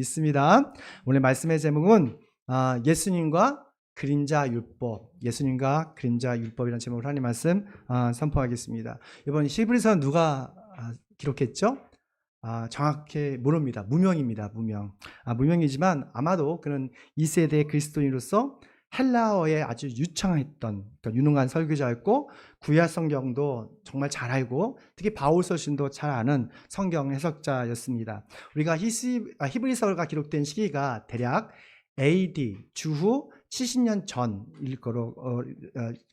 있습니다. 오늘 말씀의 제목은 예수님과 그림자 율법, 예수님과 그림자 율법이라는 제목으로 하나님 말씀 선포하겠습니다. 이번 히브리서 누가 기록했죠? 정확히 모릅니다. 무명입니다. 무명이지만 아마도 그는 2세대 그리스도인으로서 헬라어에 아주 유창했던, 그러니까 유능한 설교자였고 구약 성경도 정말 잘 알고 특히 바울 서신도 잘 아는 성경 해석자였습니다. 우리가 히브리서가 기록된 시기가 대략 AD 주후 70년 전일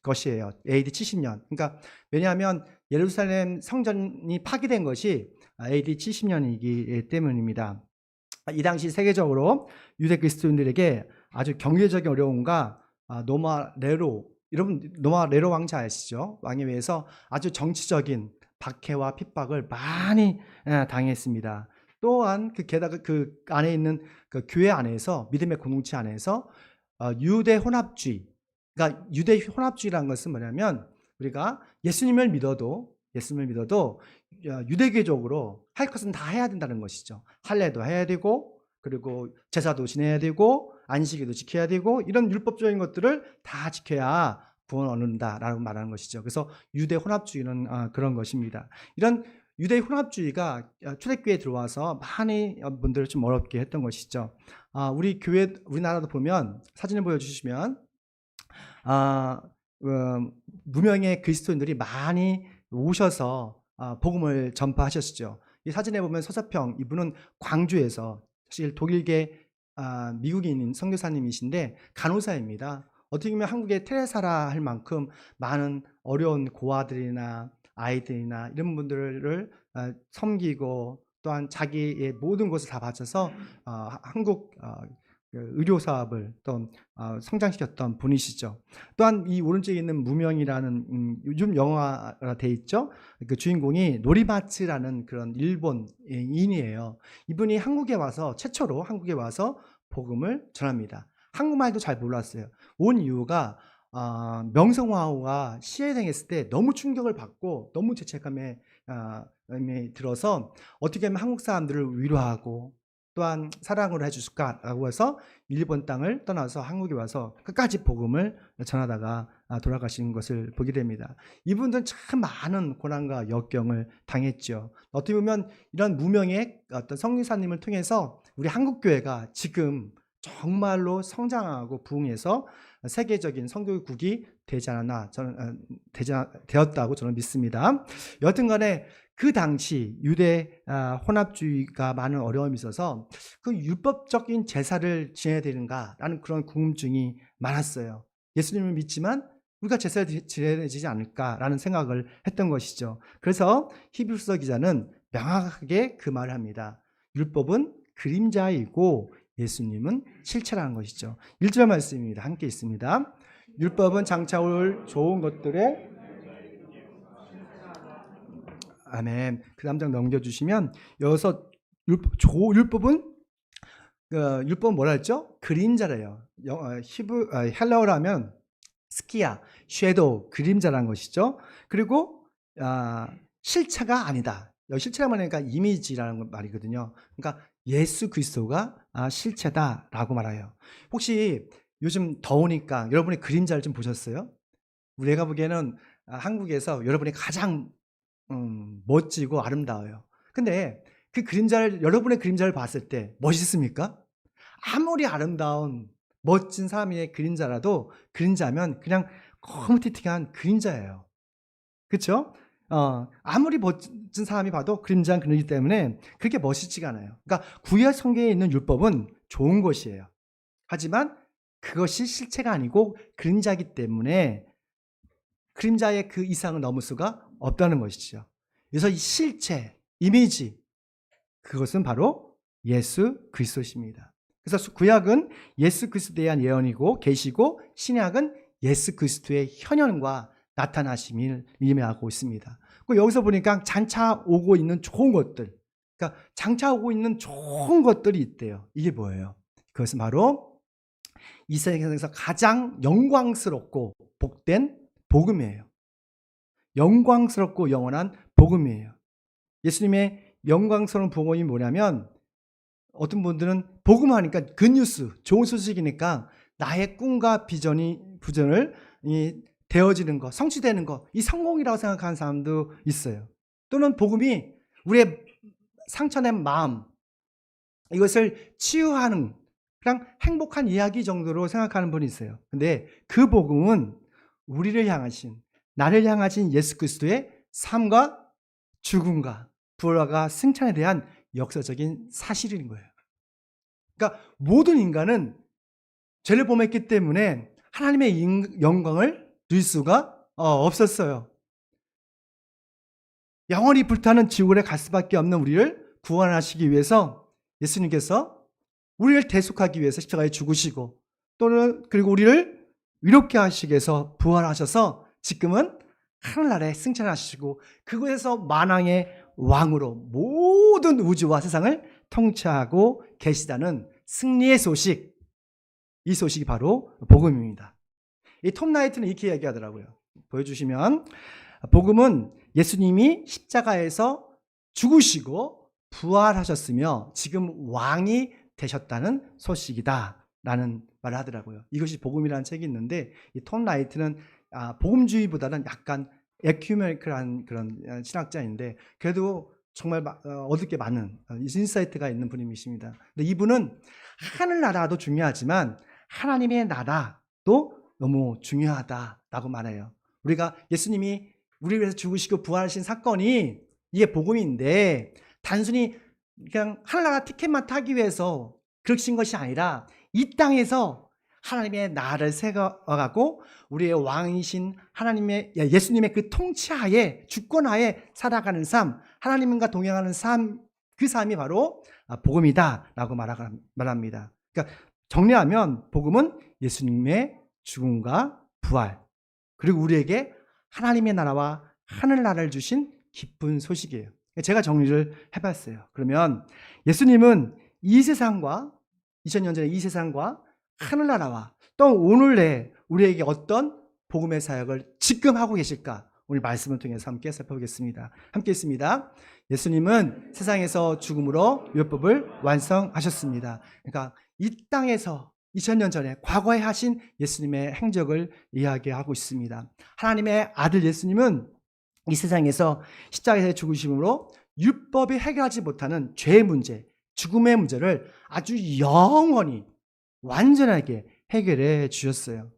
것이에요. AD 70년. 그러니까 왜냐하면 예루살렘 성전이 파괴된 것이 AD 70년이기 때문입니다. 이 당시 세계적으로 유대 그리스도인들에게 아주 경제적인 어려움과 여러분 노마 네로 왕자 아시죠? 왕에 의해서 아주 정치적인 박해와 핍박을 많이 당했습니다. 또한 게다가 그 안에 있는 그 교회 안에서 믿음의 공동체 안에서 유대 혼합주의라는 것은 뭐냐면 우리가 예수님을 믿어도 유대교적으로 할 것은 다 해야 된다는 것이죠. 할례도 해야 되고 그리고 제사도 지내야 되고 안식일도 지켜야 되고 이런 율법적인 것들을 다 지켜야 구원 얻는다라고 말하는 것이죠. 그래서 유대 혼합주의는 그런 것입니다. 이런 유대 혼합주의가 초대교회에 들어와서 많이 분들을 좀 어렵게 했던 것이죠. 우리나라도 보면 사진을 보여주시면 무명의 그리스도인들이 많이 오셔서 복음을 전파하셨죠. 이 사진에 보면 서사평, 이분은 광주에서 사실 독일계 미국인 선교사님이신데 간호사입니다. 어떻게 보면 한국의 테레사라 할 만큼 많은 어려운 고아들이나 아이들이나 이런 분들을 섬기고 또한 자기의 모든 것을 다 바쳐서 한국 의료 사업을 또 성장시켰던 분이시죠. 또한 이 오른쪽에 있는 무명이라는 요즘 영화가 돼 있죠. 그 주인공이 노리마츠라는 그런 일본인이에요. 이분이 최초로 한국에 와서 복음을 전합니다. 한국말도 잘 몰랐어요. 온 이유가 명성황후가 시해당했을 때 너무 충격을 받고 너무 죄책감에 들어서 어떻게 하면 한국 사람들을 위로하고 또한 사랑을 해줄까라고 해서 일본 땅을 떠나서 한국에 와서 끝까지 복음을 전하다가 돌아가신 것을 보게 됩니다. 이분들은 참 많은 고난과 역경을 당했죠. 어떻게 보면 이런 무명의 어떤 성리사님을 통해서 우리 한국교회가 지금 정말로 성장하고 부흥해서 세계적인 선교국이 되었다고 저는 믿습니다. 여튼간에 그 당시 유대 혼합주의가 많은 어려움이 있어서 그 율법적인 제사를 지내야 되는가라는 그런 궁금증이 많았어요. 예수님을 믿지만 우리가 제사를 지내야 되지 않을까라는 생각을 했던 것이죠. 그래서 히브리서 기자는 명확하게 그 말을 합니다. 율법은 그림자이고 예수님은 실체라는 것이죠. 1절 말씀입니다. 함께 있습니다. 율법은 장차 올 좋은 것들에 아멘. 그 다음 장 넘겨주시면 여기서 율법은 뭐라 했죠? 그림자래요. 헬라어로 하면 스키야, 섀도우, 그림자라는 것이죠. 그리고 실체가 아니다. 여기 실체라고 하니까 이미지라는 말이거든요. 그러니까 예수 그리스도가 실체다라고 말해요. 혹시 요즘 더우니까 여러분이 그림자를 좀 보셨어요? 우리가 보기에는 한국에서 여러분이 가장 멋지고 아름다워요. 근데 여러분의 그림자를 봤을 때 멋있습니까? 아무리 아름다운 멋진 사람의 그림자라도 그림자면 그냥 거무튀튀한 그림자예요. 그렇죠? 아무리 멋진 사람이 봐도 그림자는 그리기 때문에 그렇게 멋있지가 않아요. 그러니까 구약 성경에 있는 율법은 좋은 것이에요. 하지만 그것이 실체가 아니고 그림자이기 때문에 그림자의 그 이상을 넘을 수가 없다는 것이죠. 그래서 이 실체, 이미지, 그것은 바로 예수 그리스도십니다. 그래서 구약은 예수 그리스도에 대한 예언이고 계시고 신약은 예수 그리스도의 현현과 나타나심을 의미하고 있습니다. 여기서 보니까 장차 오고 있는 좋은 것들, 그러니까 장차 오고 있는 좋은 것들이 있대요. 이게 뭐예요? 그것은 바로 이 세상에서 가장 영광스럽고 복된 복음이에요. 영광스럽고 영원한 복음이에요. 예수님의 영광스러운 복음이 뭐냐면 어떤 분들은 복음하니까 굿뉴스, 좋은 소식이니까 나의 꿈과 부전을 되어지는 거, 성취되는 거, 이 성공이라고 생각하는 사람도 있어요. 또는 복음이 우리의 상처낸 마음, 이것을 치유하는 그냥 행복한 이야기 정도로 생각하는 분이 있어요. 근데 그 복음은 우리를 향하신, 나를 향하신 예수 그리스도의 삶과 죽음과 부활과 승천에 대한 역사적인 사실인 거예요. 그러니까 모든 인간은 죄를 범했기 때문에 하나님의 영광을 누릴 수가 없었어요. 영원히 불타는 지옥에 갈 수밖에 없는 우리를 구원하시기 위해서 예수님께서 우리를 대속하기 위해서 십자가에 죽으시고 또는 그리고 우리를 위롭게 하시기 위해서 부활하셔서 지금은 하늘나라에 승천하시고 그곳에서 만왕의 왕으로 모든 우주와 세상을 통치하고 계시다는 승리의 소식, 이 소식이 바로 복음입니다. 이 톰 라이트는 이렇게 얘기하더라고요. 보여주시면 복음은 예수님이 십자가에서 죽으시고 부활하셨으며 지금 왕이 되셨다는 소식이다 라는 말을 하더라고요. 이것이 복음이라는 책이 있는데 이 톰 라이트는 복음주의보다는 약간 에큐메니컬한 그런 신학자인데 그래도 정말 얻을 게 많은 인사이트가 있는 분이십니다. 근데 이분은 하늘나라도 중요하지만 하나님의 나라도 너무 중요하다라고 말해요. 우리가 예수님이 우리를 위해서 죽으시고 부활하신 사건이 이게 복음인데 단순히 그냥 하늘나라 티켓만 타기 위해서 그러신 것이 아니라 이 땅에서 하나님의 나라를 세워가고 우리의 왕이신 하나님의 예수님의 그 통치하에 주권하에 살아가는 삶, 하나님과 동행하는 삶, 그 삶이 바로 복음이다라고 말합니다. 그러니까 정리하면 복음은 예수님의 죽음과 부활 그리고 우리에게 하나님의 나라와 하늘나라를 주신 기쁜 소식이에요. 제가 정리를 해봤어요. 그러면 예수님은 이 세상과 2000년 전에 이 세상과 하늘나라와 또 오늘 내 우리에게 어떤 복음의 사역을 지금 하고 계실까? 오늘 말씀을 통해서 함께 살펴보겠습니다. 함께 있습니다. 예수님은 세상에서 죽음으로 율법을 완성하셨습니다. 그러니까 이 땅에서 2000년 전에 과거에 하신 예수님의 행적을 이야기하고 있습니다. 하나님의 아들 예수님은 이 세상에서 십자가에서 죽으심으로 율법이 해결하지 못하는 죄의 문제, 죽음의 문제를 아주 영원히 완전하게 해결해 주셨어요.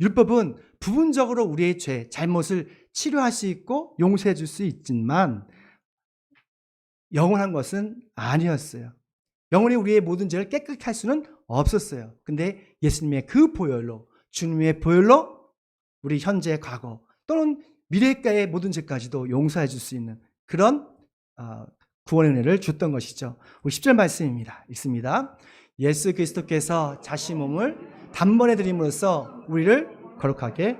율법은 부분적으로 우리의 죄, 잘못을 치료할 수 있고 용서해 줄 수 있지만 영원한 것은 아니었어요. 영원히 우리의 모든 죄를 깨끗하게 할 수는 없었어요. 근데 예수님의 그 보혈로, 주님의 보혈로 우리 현재, 과거 또는 미래가의 모든 죄까지도 용서해 줄 수 있는 그런 구원의 은혜를 줬던 것이죠. 우리 10절 말씀입니다. 읽습니다. 예수 그리스도께서 자신 몸을 단번에 드림으로써 우리를 거룩하게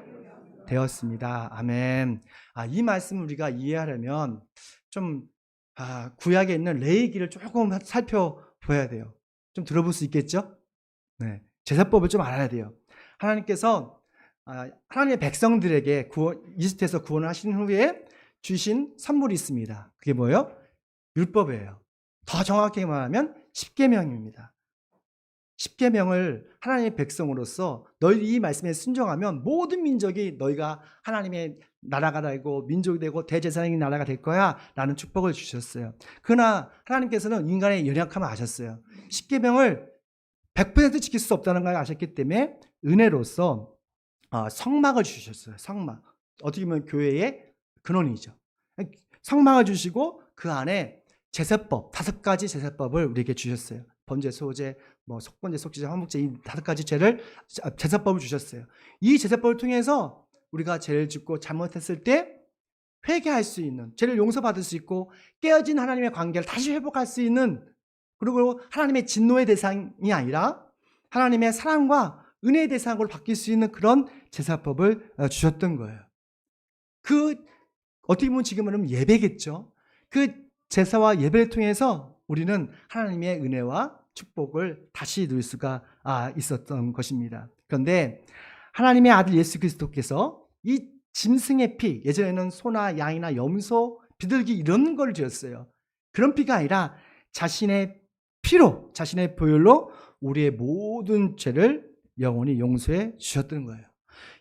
되었습니다. 아멘. 이 말씀을 우리가 이해하려면 좀 구약에 있는 레위기를 조금 살펴봐야 돼요. 좀 들어볼 수 있겠죠? 네, 제사법을 좀 알아야 돼요. 하나님께서 하나님의 백성들에게 이집트에서 구원을 하신 후에 주신 선물이 있습니다. 그게 뭐예요? 율법이에요. 더 정확하게 말하면 십계명입니다. 십계명을 하나님의 백성으로서 너희 이 말씀에 순종하면 모든 민족이 너희가 하나님의 나라가 되고 민족이 되고 대제사장의 나라가 될 거야 라는 축복을 주셨어요. 그러나 하나님께서는 인간의 연약함을 아셨어요. 십계명을 100% 지킬 수 없다는 걸 아셨기 때문에 은혜로서 성막을 주셨어요. 성막. 어떻게 보면 교회의 근원이죠. 성막을 주시고 그 안에 제사법, 5가지 제사법을 우리에게 주셨어요. 번제, 소제, 속번제, 속죄제, 화목제 이 5가지 제사법을 주셨어요. 이 제사법을 통해서 우리가 죄를 짓고 잘못했을 때 회개할 수 있는, 죄를 용서받을 수 있고 깨어진 하나님의 관계를 다시 회복할 수 있는, 그리고 하나님의 진노의 대상이 아니라 하나님의 사랑과 은혜의 대상으로 바뀔 수 있는 그런 제사법을 주셨던 거예요. 어떻게 보면 지금은 예배겠죠. 그 제사와 예배를 통해서 우리는 하나님의 은혜와 축복을 다시 누릴 수가 있었던 것입니다. 그런데 하나님의 아들 예수 그리스도께서 이 짐승의 피, 예전에는 소나 양이나 염소, 비둘기 이런 걸 주었어요. 그런 피가 아니라 자신의 피로 자신의 보혈로 우리의 모든 죄를 영원히 용서해 주셨던 거예요.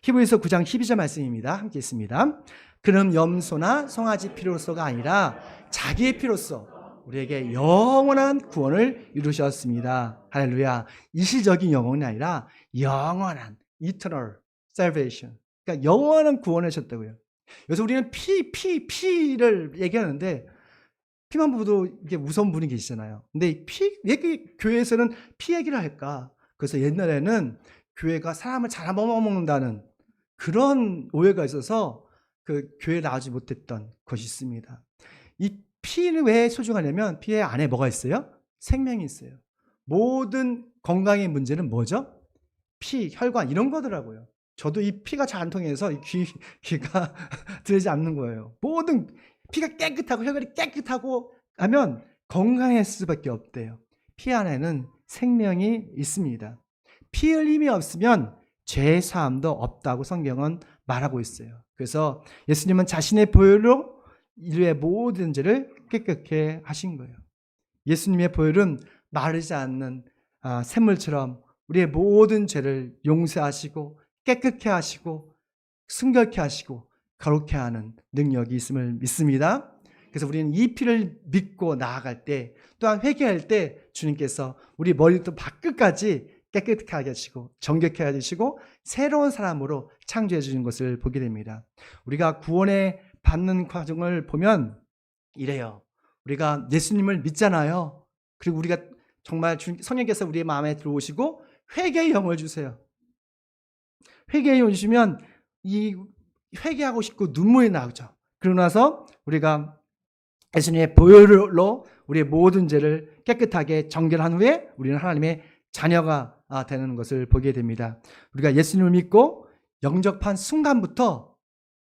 히브리서 9장 12절 말씀입니다. 함께 있습니다. 그는 염소나 송아지 피로서가 아니라 자기의 피로서 우리에게 영원한 구원을 이루셨습니다. 할렐루야. 일시적인 영혼이 아니라 영원한 eternal salvation. 그러니까 영원한 구원을 하셨다고요. 그래서 우리는 피를 얘기하는데 피만 보도 이게 무서운 분이 계시잖아요. 근데 왜 교회에서는 피 얘기를 할까? 그래서 옛날에는 교회가 사람을 잡아먹는다는 그런 오해가 있어서 그 교회에 나오지 못했던 것이 있습니다. 이 피는 왜 소중하냐면 피의 안에 뭐가 있어요? 생명이 있어요. 모든 건강의 문제는 뭐죠? 피, 혈관 이런 거더라고요. 저도 이 피가 잘 안 통해서 귀가 들리지 않는 거예요. 모든 피가 깨끗하고 혈관이 깨끗하고 하면 건강할 수밖에 없대요. 피 안에는 생명이 있습니다. 피 흘림이 없으면 죄 사함도 없다고 성경은 말하고 있어요. 그래서 예수님은 자신의 보혈로 인류의 모든 죄를 깨끗게 하신 거예요. 예수님의 보혈은 마르지 않는 샘물처럼 우리의 모든 죄를 용서하시고 깨끗게 하시고 순결케 하시고 거룩케 하는 능력이 있음을 믿습니다. 그래서 우리는 이 피를 믿고 나아갈 때 또한 회개할 때 주님께서 우리 머리부터 발끝까지 깨끗하게 하시고 정결케 하시고 새로운 사람으로 창조해 주는 것을 보게 됩니다. 우리가 구원에 받는 과정을 보면 이래요. 우리가 예수님을 믿잖아요. 그리고 우리가 정말 성령께서 우리의 마음에 들어오시고 회개의 영을 주세요. 회개의 영을 주시면 이 회개하고 싶고 눈물이 나오죠. 그러고 나서 우리가 예수님의 보혈로 우리의 모든 죄를 깨끗하게 정결한 후에 우리는 하나님의 자녀가 되는 것을 보게 됩니다. 우리가 예수님을 믿고 영접한 순간부터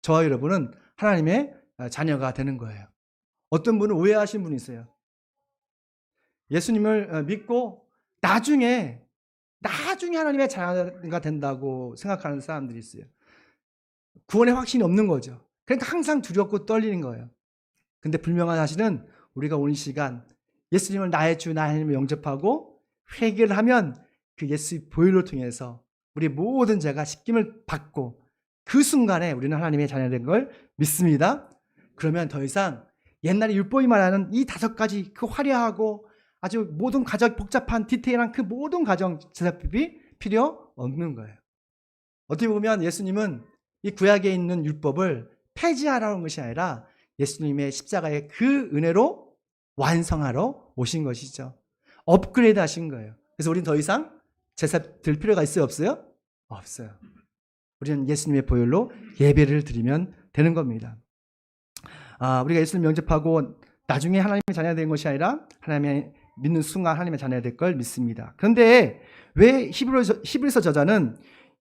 저와 여러분은 하나님의 자녀가 되는 거예요. 어떤 분은 오해하시는 분이 있어요. 예수님을 믿고 나중에 하나님의 자녀가 된다고 생각하는 사람들이 있어요. 구원의 확신이 없는 거죠. 그러니까 항상 두렵고 떨리는 거예요. 근데 분명한 사실은 우리가 오늘 시간 예수님을 나의 주 나의 하나님을 영접하고 회개를 하면 그 예수의 보혈을 통해서 우리 모든 죄가 씻김을 받고 그 순간에 우리는 하나님의 자녀된 걸 믿습니다. 그러면 더 이상 옛날에 율법이 말하는 이 5가지 그 화려하고 아주 모든 가정 복잡한 디테일한 그 모든 가정 제사법이 필요 없는 거예요. 어떻게 보면 예수님은 이 구약에 있는 율법을 폐지하라는 것이 아니라 예수님의 십자가의 그 은혜로 완성하러 오신 것이죠. 업그레이드 하신 거예요. 그래서 우리는 더 이상 제사 드릴 필요가 있어요? 없어요? 없어요. 우리는 예수님의 보혈로 예배를 드리면 되는 겁니다. 우리가 예수님 영접하고 나중에 하나님의 자녀가 된 것이 아니라 하나님의 믿는 순간 하나님의 자녀가 될 걸 믿습니다. 그런데 왜 히브리서 저자는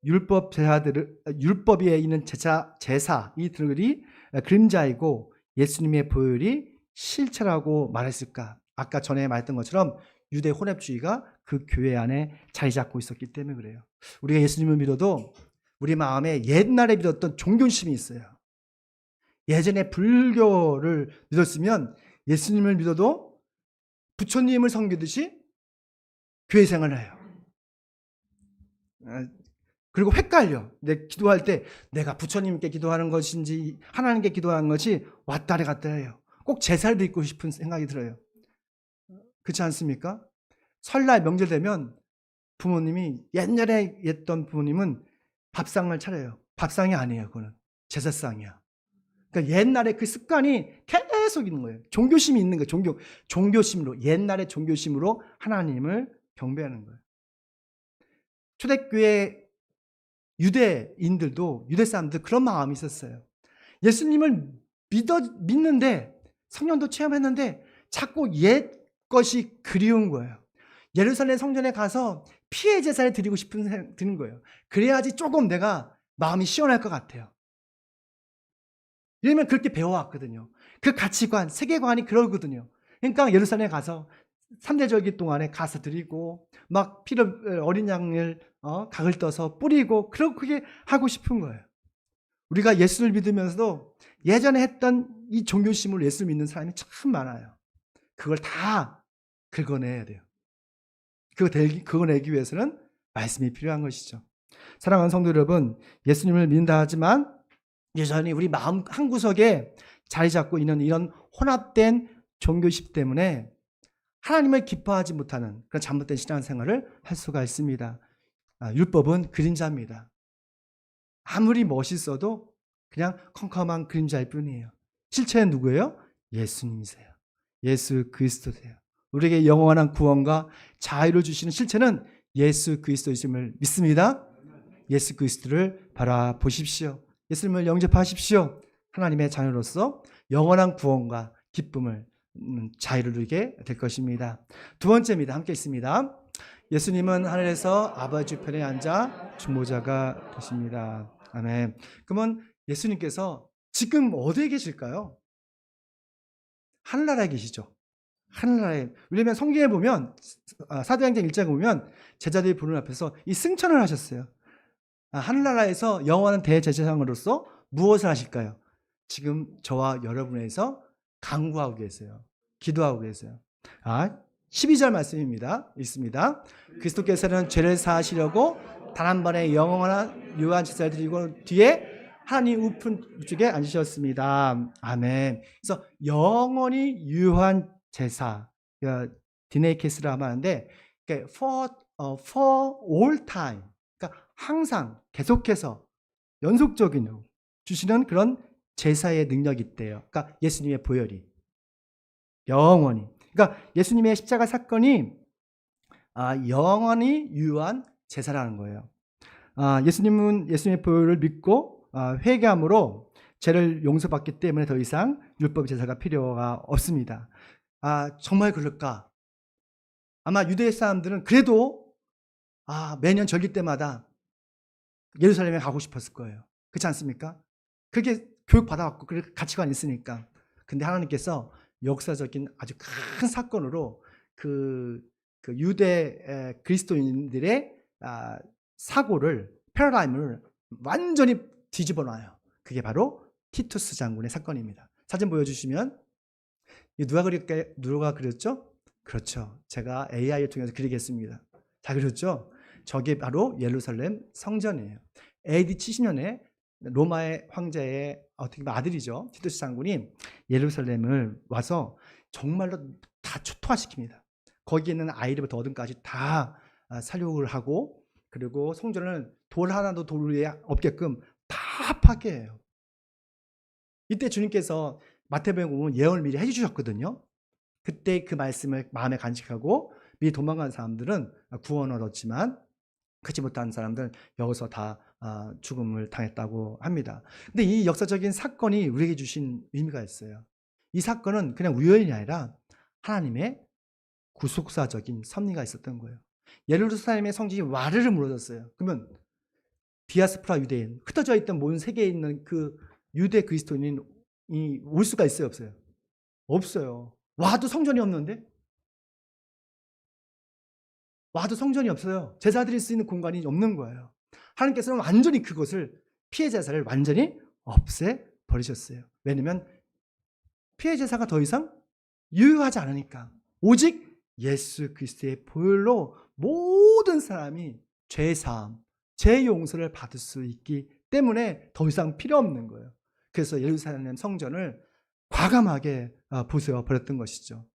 율법에 있는 제사 이들이 그림자이고 예수님의 보혈이 실체라고 말했을까? 아까 전에 말했던 것처럼 유대 혼합주의가 그 교회 안에 자리 잡고 있었기 때문에 그래요. 우리가 예수님을 믿어도 우리 마음에 옛날에 믿었던 종교심이 있어요. 예전에 불교를 믿었으면 예수님을 믿어도 부처님을 섬기듯이 교회 생활을 해요. 그리고 헷갈려. 내 기도할 때 내가 부처님께 기도하는 것인지 하나님께 기도하는 것이 왔다리 갔다 해요. 꼭 제사를 드리고 싶은 생각이 들어요. 그렇지 않습니까? 설날 명절 되면 부모님이 옛날에 했던 부모님은 밥상을 차려요. 밥상이 아니에요. 그거는 제사상이야. 그러니까 옛날에 그 습관이 계속 있는 거예요. 종교심이 있는 거예요. 종교심으로 옛날의 종교심으로 하나님을 경배하는 거예요. 초대교회 유대인들도 유대 사람들 그런 마음이 있었어요. 예수님을 믿는데 성령도 체험했는데 자꾸 옛 것이 그리운 거예요. 예루살렘 성전에 가서 피의 제사를 드리고 싶은 생각이 드는 거예요. 그래야지 조금 내가 마음이 시원할 것 같아요. 이러면 그렇게 배워왔거든요. 그 가치관, 세계관이 그러거든요. 그러니까 예루살렘에 가서 3대절기 동안에 가서 드리고 막 피를 어린 양을 각을 떠서 뿌리고 그렇게 하고 싶은 거예요. 우리가 예수를 믿으면서도 예전에 했던 이 종교심으로 예수를 믿는 사람이 참 많아요. 그걸 다 긁어내야 돼요. 그거 내기 위해서는 말씀이 필요한 것이죠. 사랑하는 성도 여러분, 예수님을 믿는다 하지만 여전히 우리 마음 한구석에 자리 잡고 있는 이런 혼합된 종교심 때문에 하나님을 기뻐하지 못하는 그런 잘못된 신앙생활을 할 수가 있습니다. 율법은 그림자입니다. 아무리 멋있어도 그냥 컴컴한 그림자일 뿐이에요. 실체는 누구예요? 예수님이세요. 예수 그리스도세요. 우리에게 영원한 구원과 자유를 주시는 실체는 예수 그리스도이심을 믿습니다. 예수 그리스도를 바라보십시오. 예수님을 영접하십시오. 하나님의 자녀로서 영원한 구원과 기쁨을 자유를 누리게 될 것입니다. 두 번째입니다. 함께 있습니다. 예수님은 하늘에서 아버지 편에 앉아 중보자가 되십니다. 아멘. 그러면 예수님께서 지금 어디에 계실까요? 하늘나라에 계시죠. 하늘나라에. 왜냐하면 성경에 보면 사도행전 1장에 보면 제자들이 보는 앞에서 이 승천을 하셨어요. 하늘나라에서 영원한 대제사장으로서 무엇을 하실까요? 지금 저와 여러분에서 간구하고 계세요. 기도하고 계세요. 12절 말씀입니다. 읽습니다. 그리스도께서는 죄를 사하시려고 단 한 번의 영원한 유한 제사를 드리고 뒤에 하나님 우편쪽에 앉으셨습니다. 아멘. 그래서 영원히 유한 제사, 디네이케스라 하는데 for all time, 그러니까 항상 계속해서 연속적인 주시는 그런 제사의 능력이 있대요. 그러니까 예수님의 보혈이 영원히. 그러니까 예수님의 십자가 사건이 영원히 유한 제사라는 거예요. 예수님은 예수님의 보혈을 믿고 회개함으로 죄를 용서받기 때문에 더 이상 율법 제사가 필요가 없습니다. 정말 그럴까? 아마 유대 사람들은 그래도 매년 절기 때마다 예루살렘에 가고 싶었을 거예요. 그렇지 않습니까? 그렇게 교육받아왔고 그렇게 가치관이 있으니까. 근데 하나님께서 역사적인 아주 큰 사건으로 그 유대 그리스도인들의 사고를, 패러다임을 완전히 뒤집어 놔요. 그게 바로 티투스 장군의 사건입니다. 사진 보여주시면 누가 그렸죠? 그렇죠. 제가 AI를 통해서 그리겠습니다. 잘 그렸죠? 저게 바로 예루살렘 성전이에요. AD 70년에 로마의 황제의 어떻게 보면 아들이죠. 티투스 장군이 예루살렘을 와서 정말로 다 초토화시킵니다. 거기에 있는 아이들부터 어른까지 다 살육을 하고, 그리고 성전을 돌 하나도 돌 위에 없게끔 다 파괴해요. 이때 주님께서 마태복음에 보면 예언을 미리 해주셨거든요. 그때 그 말씀을 마음에 간직하고 미리 도망간 사람들은 구원을 얻었지만 그렇지 못한 사람들은 여기서 다 죽음을 당했다고 합니다. 근데 이 역사적인 사건이 우리에게 주신 의미가 있어요. 이 사건은 그냥 우연이 아니라 하나님의 구속사적인 섭리가 있었던 거예요. 예루살렘의 성전이 와르르 무너졌어요. 그러면 디아스포라 유대인, 흩어져 있던 모든 세계에 있는 그 유대 그리스도인이 올 수가 있어요, 없어요? 없어요. 와도 성전이 없는데? 와도 성전이 없어요. 제사 드릴 수 있는 공간이 없는 거예요. 하나님께서는 완전히 그것을, 피해 제사를 완전히 없애버리셨어요. 왜냐하면 피해 제사가 더 이상 유효하지 않으니까. 오직 예수 그리스도의 보혈로 모든 사람이 죄사함, 죄 용서를 받을 수 있기 때문에 더 이상 필요 없는 거예요. 그래서 예루살렘 성전을 과감하게 부숴버렸던 것이죠.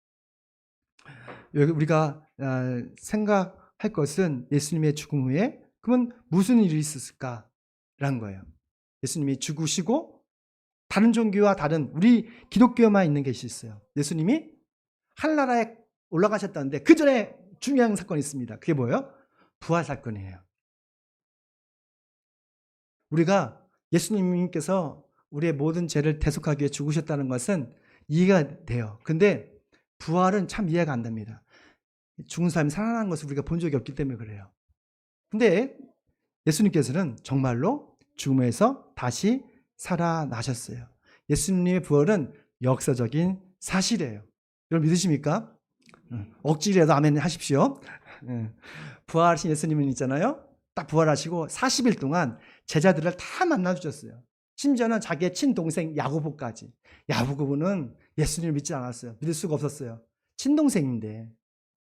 여기 우리가 생각할 것은 예수님의 죽음 후에 그러면 무슨 일이 있었을까라는 거예요. 예수님이 죽으시고 다른 종교와 다른 우리 기독교만 있는 것이 있어요. 예수님이 하늘나라에 올라가셨다는데 그 전에 중요한 사건이 있습니다. 그게 뭐예요? 부활 사건이에요. 우리가 예수님께서 우리의 모든 죄를 대속하기 위해 죽으셨다는 것은 이해가 돼요. 근데 부활은 참 이해가 안 됩니다. 죽은 사람이 살아나는 것을 우리가 본 적이 없기 때문에 그래요. 근데 예수님께서는 정말로 죽음에서 다시 살아나셨어요. 예수님의 부활은 역사적인 사실이에요. 여러분 믿으십니까? 억지라도 아멘 하십시오. 부활하신 예수님은 있잖아요. 딱 부활하시고 40일 동안 제자들을 다 만나주셨어요. 심지어는 자기의 친동생 야고보까지. 야고보는 예수님을 믿지 않았어요. 믿을 수가 없었어요. 친동생인데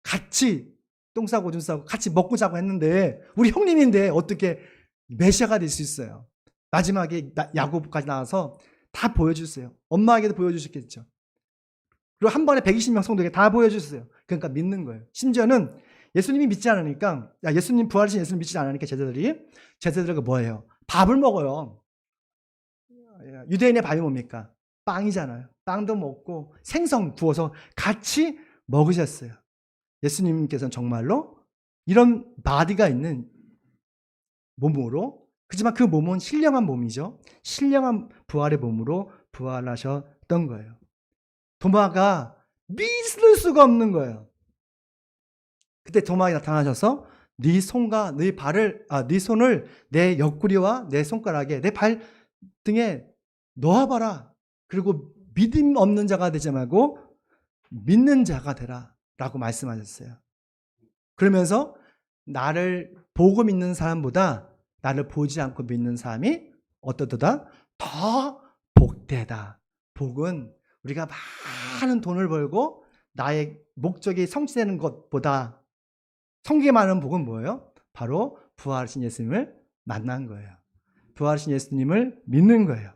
같이 똥 싸고 오줌 싸고 같이 먹고 자고 했는데 우리 형님인데 어떻게 메시아가 될 수 있어요? 마지막에 야고보까지 나와서 다 보여주세요. 엄마에게도 보여주셨겠죠. 그리고 한 번에 120명 성도에게 다 보여주세요. 그러니까 믿는 거예요. 심지어는 예수님이 믿지 않으니까, 예수님 부활하신 예수님 믿지 않으니까 제자들이 뭐예요? 밥을 먹어요. 유대인의 밥이 뭡니까? 빵이잖아요. 빵도 먹고 생선 구워서 같이 먹으셨어요. 예수님께서는 정말로 이런 바디가 있는 몸으로, 그렇지만 그 몸은 신령한 몸이죠. 신령한 부활의 몸으로 부활하셨던 거예요. 도마가 믿을 수가 없는 거예요. 그때 도마가 나타나셔서 네 손과 네 발을, 네 손을 내 옆구리와 내 손가락에 내 발등에 넣어봐라. 그리고 믿음 없는 자가 되지 말고 믿는 자가 되라 라고 말씀하셨어요. 그러면서 나를 보고 믿는 사람보다 나를 보지 않고 믿는 사람이 어떠다? 더 복되다. 복은 우리가 많은 돈을 벌고 나의 목적이 성취되는 것보다 성경에 많은 복은 뭐예요? 바로 부활하신 예수님을 만난 거예요. 부활하신 예수님을 믿는 거예요.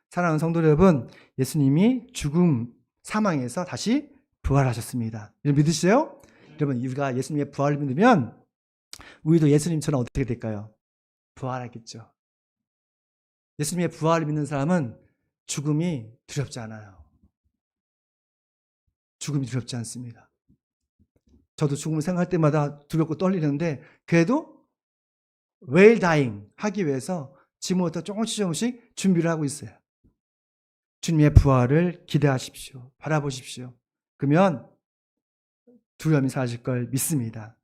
사랑하는 성도 여러분, 예수님이 죽음, 사망에서 다시 부활하셨습니다. 여러분 믿으세요? 여러분, 우리가 예수님의 부활을 믿으면 우리도 예수님처럼 어떻게 될까요? 부활하겠죠. 예수님의 부활을 믿는 사람은 죽음이 두렵지 않아요. 죽음이 두렵지 않습니다. 저도 죽음을 생각할 때마다 두렵고 떨리는데 그래도 well dying 하기 위해서 지금부터 조금씩 준비를 하고 있어요. 주님의 부활을 기대하십시오. 바라보십시오. 그러면 두려움이 사라질 걸 믿습니다.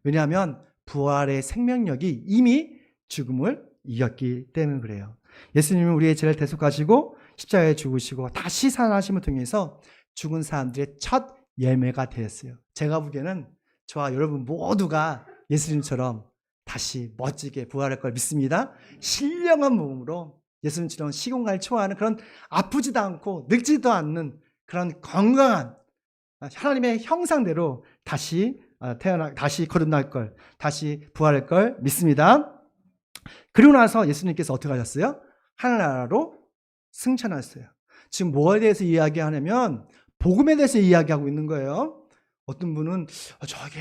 왜냐하면 부활의 생명력이 이미 죽음을 이겼기 때문에 그래요. 예수님은 우리의 죄를 대속하시고 십자가에 죽으시고 다시 살아나심을 통해서 죽은 사람들의 첫 예매가 되었어요. 제가 보기에는 저와 여러분 모두가 예수님처럼 다시 멋지게 부활할 걸 믿습니다. 신령한 몸으로 예수님처럼 시공간을 초월하는 그런 아프지도 않고 늙지도 않는 그런 건강한 하나님의 형상대로 다시 다시 거듭날 걸, 다시 부활할 걸 믿습니다. 그리고 나서 예수님께서 어떻게 하셨어요? 하늘나라로 승천하셨어요. 지금 뭐에 대해서 이야기하냐면 복음에 대해서 이야기하고 있는 거예요. 어떤 분은 저게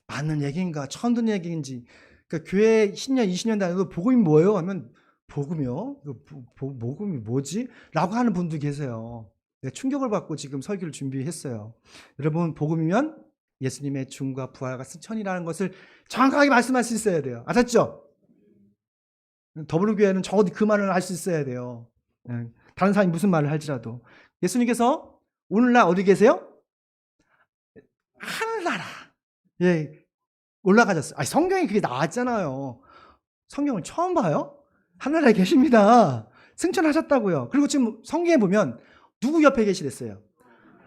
맞는 얘기인가 처음 듣는 얘기인지, 그러니까 교회 10년 20년 다녀도 복음이 뭐예요? 하면 복음이요? 복음이 뭐지? 라고 하는 분도 계세요. 충격을 받고 지금 설교를 준비했어요. 여러분, 복음이면 예수님의 죽음과 부활과 승천이라는 것을 정확하게 말씀할 수 있어야 돼요. 아셨죠? 더블유교회는 적어도 그 말을 할 수 있어야 돼요. 다른 사람이 무슨 말을 할지라도. 예수님께서 오늘날 어디 계세요? 하늘나라. 예, 올라가셨어요. 아니, 성경에 그게 나왔잖아요. 성경을 처음 봐요? 하늘나라에 계십니다. 승천하셨다고요. 그리고 지금 성경에 보면 누구 옆에 계시랬어요?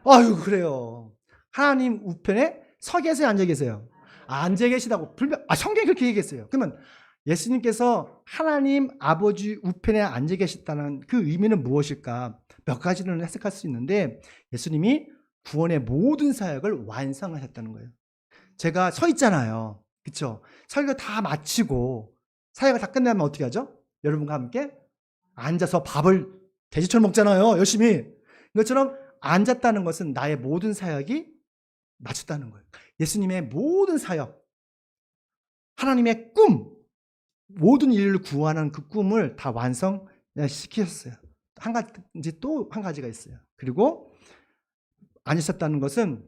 아유, 그래요. 하나님 우편에 서 계세요, 앉아 계세요? 앉아 계시다고 성경이 그렇게 얘기했어요. 그러면 예수님께서 하나님 아버지 우편에 앉아 계셨다는 그 의미는 무엇일까? 몇 가지를 해석할 수 있는데 예수님이 구원의 모든 사역을 완성하셨다는 거예요. 제가 서 있잖아요. 그렇죠? 설교 다 마치고 사역을 다 끝나면 어떻게 하죠? 여러분과 함께 앉아서 밥을 돼지처럼 먹잖아요. 열심히. 그것처럼 앉았다는 것은 나의 모든 사역이 마쳤다는 거예요. 예수님의 모든 사역, 하나님의 꿈, 모든 인류를 구원하는 그 꿈을 다 완성시키셨어요. 또 한 가지가 있어요. 그리고 앉으셨다는 것은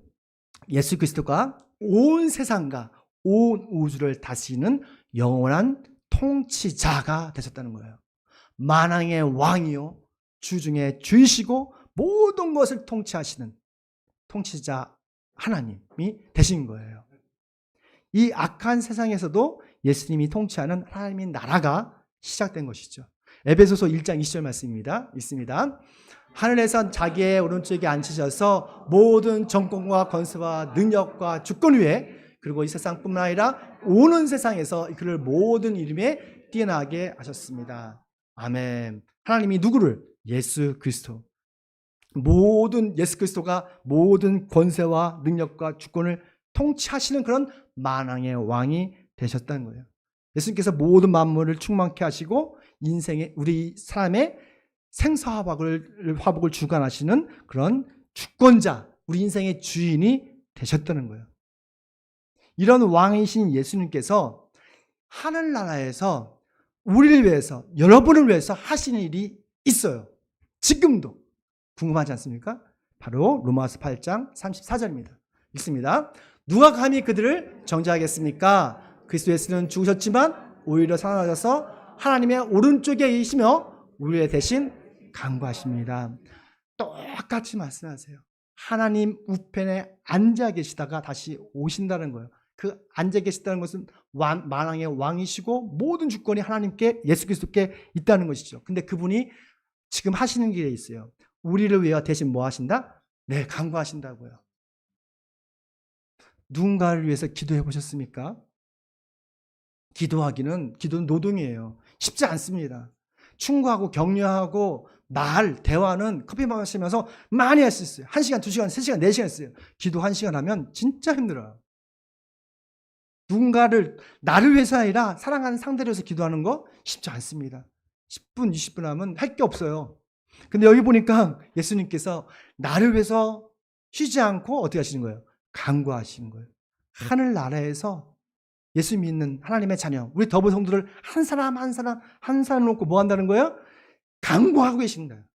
예수 그리스도가 온 세상과 온 우주를 다스리는 영원한 통치자가 되셨다는 거예요. 만왕의 왕이요, 주중의 주이시고 모든 것을 통치하시는 통치자 하나님이 되신 거예요. 이 악한 세상에서도 예수님이 통치하는 하나님의 나라가 시작된 것이죠. 에베소서 1장 20절 말씀입니다. 있습니다. 하늘에선 자기의 오른쪽에 앉으셔서 모든 정권과 권세와 능력과 주권 위에, 그리고 이 세상뿐만 아니라 오는 세상에서 그를 모든 이름에 뛰어나게 하셨습니다. 아멘. 하나님이 누구를? 예수 그리스도. 예수 그리스도가 모든 권세와 능력과 주권을 통치하시는 그런 만왕의 왕이 되셨다는 거예요. 예수님께서 모든 만물을 충만케 하시고 인생의 우리 사람의 생사화복을 주관하시는 그런 주권자, 우리 인생의 주인이 되셨다는 거예요. 이런 왕이신 예수님께서 하늘나라에서 우리를 위해서, 여러분을 위해서 하시는 일이 있어요. 지금도. 궁금하지 않습니까? 바로 로마서 8장 34절입니다. 읽습니다. 누가 감히 그들을 정죄하겠습니까? 그리스도 예수는 죽으셨지만 오히려 살아나셔서 하나님의 오른쪽에 계시며 우리의 대신 간구하십니다. 똑같이 말씀하세요. 하나님 우편에 앉아 계시다가 다시 오신다는 거예요. 그 앉아 계시다는 것은 만왕의 왕이시고 모든 주권이 하나님께, 예수 그리스도께 있다는 것이죠. 근데 그분이 지금 하시는 길에 있어요. 우리를 위하여 대신 뭐 하신다? 네, 간구하신다고요. 누군가를 위해서 기도해 보셨습니까? 기도는 노동이에요. 쉽지 않습니다. 충고하고 격려하고 대화는 커피 마시면서 많이 할 수 있어요. 1시간, 2시간, 3시간, 4시간 했어요. 기도 1시간 하면 진짜 힘들어요. 나를 위해서 아니라 사랑하는 상대를 위해서 기도하는 거 쉽지 않습니다. 10분, 20분 하면 할 게 없어요. 근데 여기 보니까 예수님께서 나를 위해서 쉬지 않고 어떻게 하시는 거예요? 간구하시는 거예요. 하늘나라에서 예수 믿는 하나님의 자녀, 우리 더불 성도를 한 사람 놓고 뭐 한다는 거예요? 간구하고 계신다.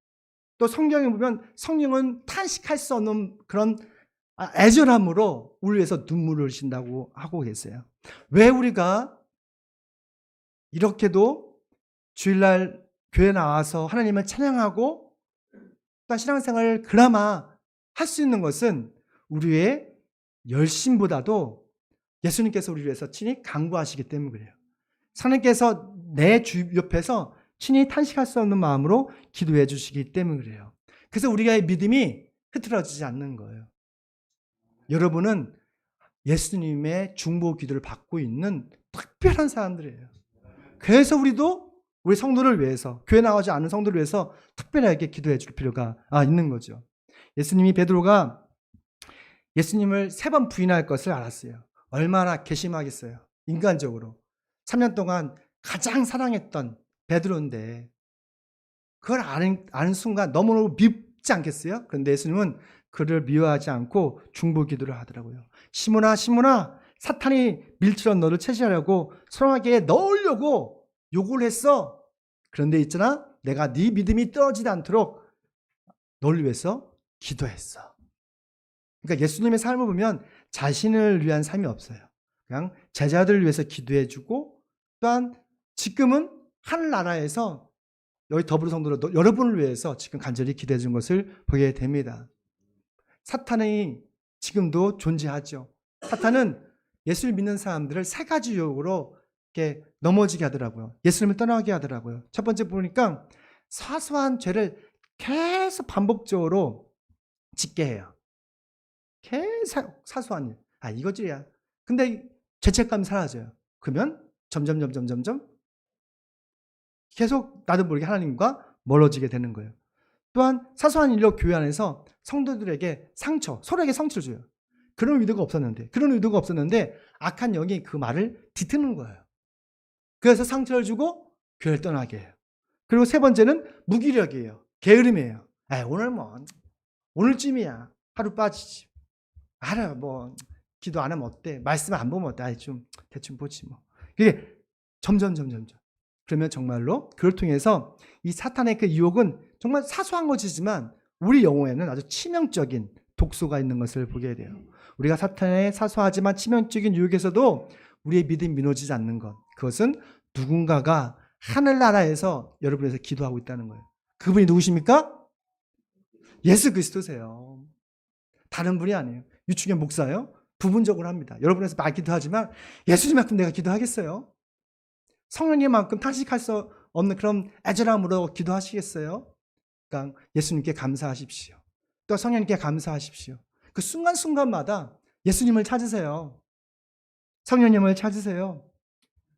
또 성경에 보면 성령은 탄식할 수 없는 그런 애절함으로 우리 위해서 눈물을 흘리신다고 하고 계세요. 왜 우리가 이렇게도 주일날 교회 나와서 하나님을 찬양하고 또 신앙생활을 그나마 할 수 있는 것은 우리의 열심보다도 예수님께서 우리를 위해서 친히 간구하시기 때문에 그래요. 하나님께서 내 주 옆에서 친히 탄식할 수 없는 마음으로 기도해 주시기 때문에 그래요. 그래서 우리가 믿음이 흐트러지지 않는 거예요. 여러분은 예수님의 중보 기도를 받고 있는 특별한 사람들이에요. 그래서 우리도 우리 성도를 위해서, 교회 나가지 않은 성도를 위해서 특별하게 기도해 줄 필요가 있는 거죠. 베드로가 예수님을 3번 부인할 것을 알았어요. 얼마나 괘씸하겠어요. 인간적으로 3년 동안 가장 사랑했던 베드로인데 그걸 아는 순간 너무너무 밉지 않겠어요? 그런데 예수님은 그를 미워하지 않고 중보 기도를 하더라고요. 시몬아, 시몬아, 사탄이 밀처럼 너를 채취하려고 소랑하게 넣으려고 요구를 했어. 그런데 있잖아, 내가 네 믿음이 떨어지지 않도록 너를 위해서 기도했어. 그러니까 예수님의 삶을 보면 자신을 위한 삶이 없어요. 그냥 제자들을 위해서 기도해주고, 또한 지금은 하늘나라에서 여기 더불어 성도로 여러분을 위해서 지금 간절히 기도해 준 것을 보게 됩니다. 사탄이 지금도 존재하죠. 사탄은 예수를 믿는 사람들을 3가지 유혹으로 이렇게 넘어지게 하더라고요. 예수님을 떠나게 하더라고요. 첫 번째 보니까 사소한 죄를 계속 반복적으로 짓게 해요. 계속 사소한 일. 이거지야. 근데 죄책감이 사라져요. 그러면 점점 계속 나도 모르게 하나님과 멀어지게 되는 거예요. 또한 사소한 일로 교회 안에서 성도들에게 서로에게 상처를 줘요. 그런 의도가 없었는데 악한 영이 그 말을 뒤트는 거예요. 그래서 상처를 주고 교회를 떠나게 해요. 그리고 3번째는 무기력이에요. 게으름이에요. 오늘쯤이야. 하루 빠지지. 알아, 기도 안 하면 어때? 말씀 안 보면 어때? 좀 대충 보지 뭐. 이게 점점. 그러면 정말로 그걸 통해서 이 사탄의 그 유혹은 정말 사소한 것이지만 우리 영혼에는 아주 치명적인 독소가 있는 것을 보게 돼요. 우리가 사탄의 사소하지만 치명적인 유혹에서도 우리의 믿음이 무너지지 않는 것. 그것은 누군가가 하늘나라에서 여러분에서 기도하고 있다는 거예요. 그분이 누구십니까? 예수 그리스도세요. 다른 분이 아니에요. 유충현 목사요. 부분적으로 합니다. 여러분에서 많이 기도하지만 예수님만큼 내가 기도하겠어요? 성령님만큼 탄식할 수 없는 그런 애절함으로 기도하시겠어요? 그러니까 예수님께 감사하십시오. 또 성령님께 감사하십시오. 그 순간순간마다 예수님을 찾으세요. 성령님을 찾으세요.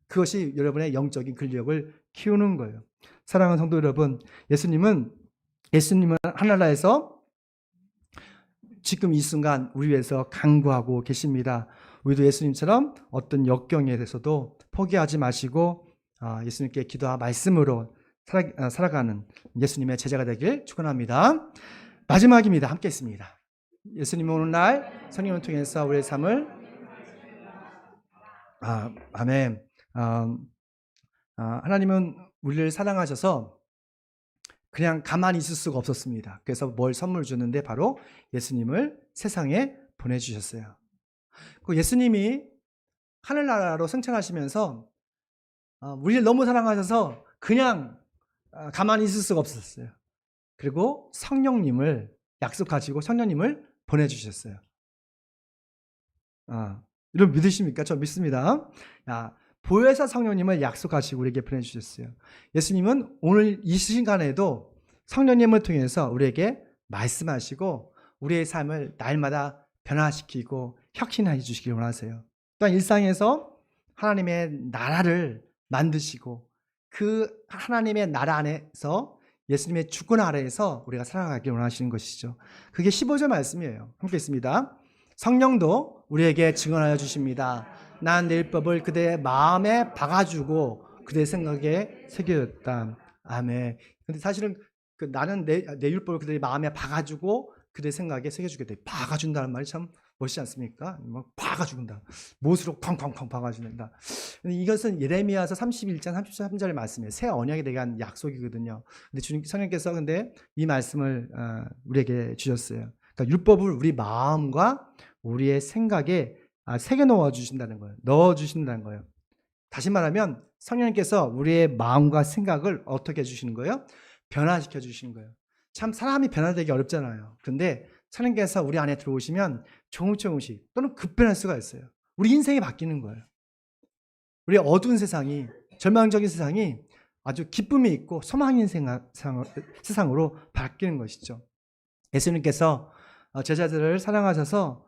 그것이 여러분의 영적인 근력을 키우는 거예요. 사랑하는 성도 여러분, 예수님은 하늘나라에서 지금 이 순간 우리 위해서 간구하고 계십니다. 우리도 예수님처럼 어떤 역경에 대해서도 포기하지 마시고 예수님께 기도와 말씀으로 살아가는 예수님의 제자가 되길 축원합니다. 마지막입니다. 함께 있습니다. 예수님 오늘날 성령을 통해서 우리의 삶을 아멘. 하나님은 우리를 사랑하셔서 그냥 가만히 있을 수가 없었습니다. 그래서 뭘 선물 주는데 바로 예수님을 세상에 보내주셨어요. 그 예수님이 하늘나라로 승천하시면서 우리를 너무 사랑하셔서 그냥 가만히 있을 수가 없었어요. 그리고 성령님을 약속하시고 성령님을 보내주셨어요. 여러분 믿으십니까? 저 믿습니다. 보혜사 성령님을 약속하시고 우리에게 보내주셨어요. 예수님은 오늘 이 시간에도 성령님을 통해서 우리에게 말씀하시고 우리의 삶을 날마다 변화시키고 혁신해 주시길 원하세요. 또한 일상에서 하나님의 나라를 만드시고 그 하나님의 나라 안에서 예수님의 주권 아래에서 우리가 살아가길 원하시는 것이죠. 그게 15절 말씀이에요. 함께 있습니다. 성령도 우리에게 증언하여 주십니다. 난 내 율법을 그대의 마음에 박아주고 그대의 생각에 새겨졌다. 아멘. 근데 사실은 나는 내 율법을 그대의 마음에 박아주고 그대의 생각에 새겨주게 돼. 박아준다는 말이 참 멋있지 않습니까? 막 박아준다. 못으로 쾅쾅쾅 박아준다. 이것은 예레미야서 31장 33절의 말씀이에요. 새 언약에 대한 약속이거든요. 근데 주님 성령께서 근데 이 말씀을 우리에게 주셨어요. 그러니까 율법을 우리 마음과 우리의 생각에 새겨 넣어 주신다는 거예요. 넣어 주신다는 거예요. 다시 말하면 성령님께서 우리의 마음과 생각을 어떻게 해주시는 거예요? 변화시켜 주시는 거예요. 참 사람이 변화되기 어렵잖아요. 그런데 성령께서 우리 안에 들어오시면 조금씩 또는 급변할 수가 있어요. 우리 인생이 바뀌는 거예요. 우리 어두운 세상이, 절망적인 세상이 아주 기쁨이 있고 소망인 세상으로 바뀌는 것이죠. 예수님께서 제자들을 사랑하셔서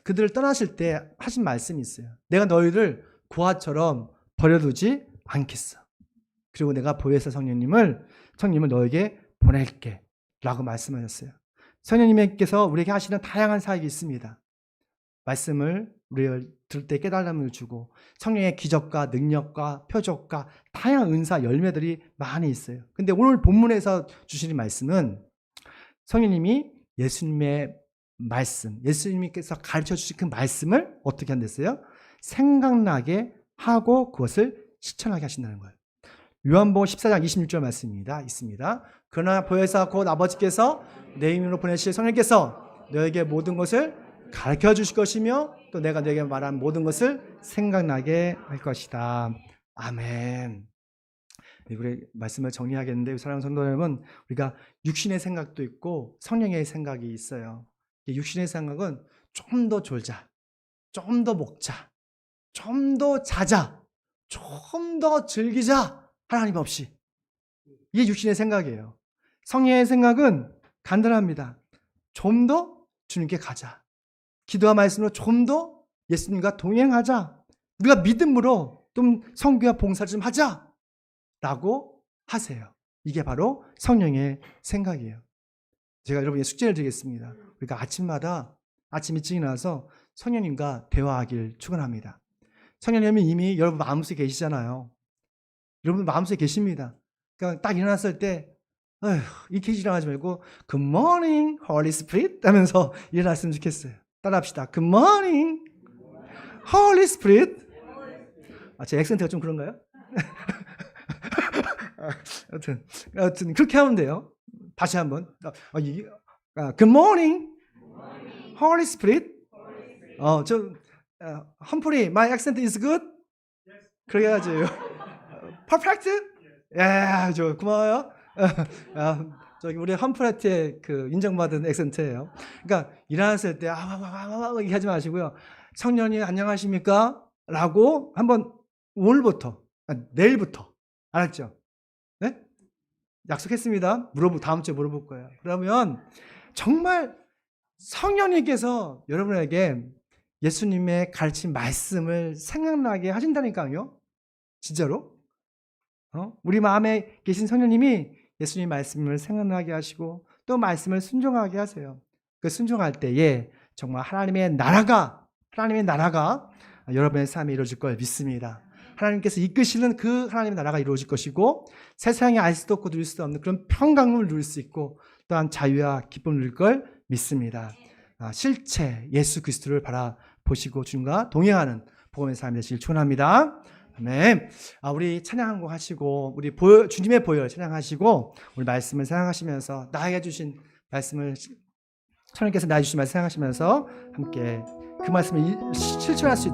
그들을 떠나실 때 하신 말씀이 있어요. 내가 너희를 고아처럼 버려두지 않겠어. 그리고 내가 보혜사 성령님을 너에게 보낼게 라고 말씀하셨어요. 성령님께서 우리에게 하시는 다양한 사역이 있습니다. 말씀을 우리를 들을 때 깨달음을 주고 성령의 기적과 능력과 표적과 다양한 은사 열매들이 많이 있어요. 근데 오늘 본문에서 주시는 말씀은 성령님이 예수님의 말씀, 예수님께서 가르쳐 주신 그 말씀을 어떻게 한댔어요? 생각나게 하고 그것을 실천하게 하신다는 거예요. 요한복음 14장 26절 말씀입니다. 있습니다. 그러나 보혜사 곧 아버지께서 내 이름으로 보내실 성령께서 너에게 모든 것을 가르쳐 주실 것이며 또 내가 너에게 말한 모든 것을 생각나게 할 것이다. 아멘. 우리 말씀을 정리하겠는데 사랑하는 성도 여러분, 우리가 육신의 생각도 있고 성령의 생각이 있어요. 육신의 생각은 좀 더 졸자, 좀 더 먹자, 좀 더 자자, 좀 더 즐기자, 하나님 없이. 이게 육신의 생각이에요. 성령의 생각은 간단합니다. 좀 더 주님께 가자. 기도와 말씀으로 좀 더 예수님과 동행하자. 우리가 믿음으로 좀 선교와 봉사를 좀 하자 라고 하세요. 이게 바로 성령의 생각이에요. 제가 여러분의 숙제를 드리겠습니다. 우리가 아침마다 아침 일찍 일어나서 성령님과 대화하길 축원합니다. 성령님이 이미 여러분 마음속에 계시잖아요. 여러분 마음속에 계십니다. 그러니까 딱 일어났을 때 이렇게 일어나지 말고 Good morning, Holy Spirit 하면서 일어났으면 좋겠어요. 따라합시다. Good morning, Holy Spirit. 제 액센트가 좀 그런가요? 여튼 그렇게 하면 돼요. 다시 한번. Good morning, Holy Spirit. 험프리, my accent is good. 그렇게 해야지. Perfect. 저 고마워요. 저기 우리 험프리한테 그 인정받은 액센트예요. 그러니까 일어났을 때 이렇게 하지 마시고요. 성령님 안녕하십니까? 라고 한번 오늘부터, 내일부터 알았죠? 네? 약속했습니다. 다음 주에 물어볼 거예요. 그러면 정말 성령님께서 여러분에게 예수님의 가르친 말씀을 생각나게 하신다니까요. 진짜로. 우리 마음에 계신 성령님이 예수님 말씀을 생각나게 하시고 또 말씀을 순종하게 하세요. 그 순종할 때에 정말 하나님의 나라가 하나님의 나라가 여러분의 삶에 이루어질 걸 믿습니다. 하나님께서 이끄시는 그 하나님의 나라가 이루어질 것이고 세상에 알 수도 없고 누릴 수도 없는 그런 평강을 누릴 수 있고 또한 자유와 기쁨을 누릴 걸 믿습니다. 실체 예수 그리스도를 바라보시고 주님과 동행하는 복음의 삶이 되시길 축원합니다. 아멘. 우리 찬양 한 곡 하시고 우리 주님의 보혈 찬양하시고 우리 말씀을 생각하시면서 나에게 주신 말씀을 하나님께서 나에게 주신 말씀 생각하시면서 함께 그 말씀을 실천할 수 있도록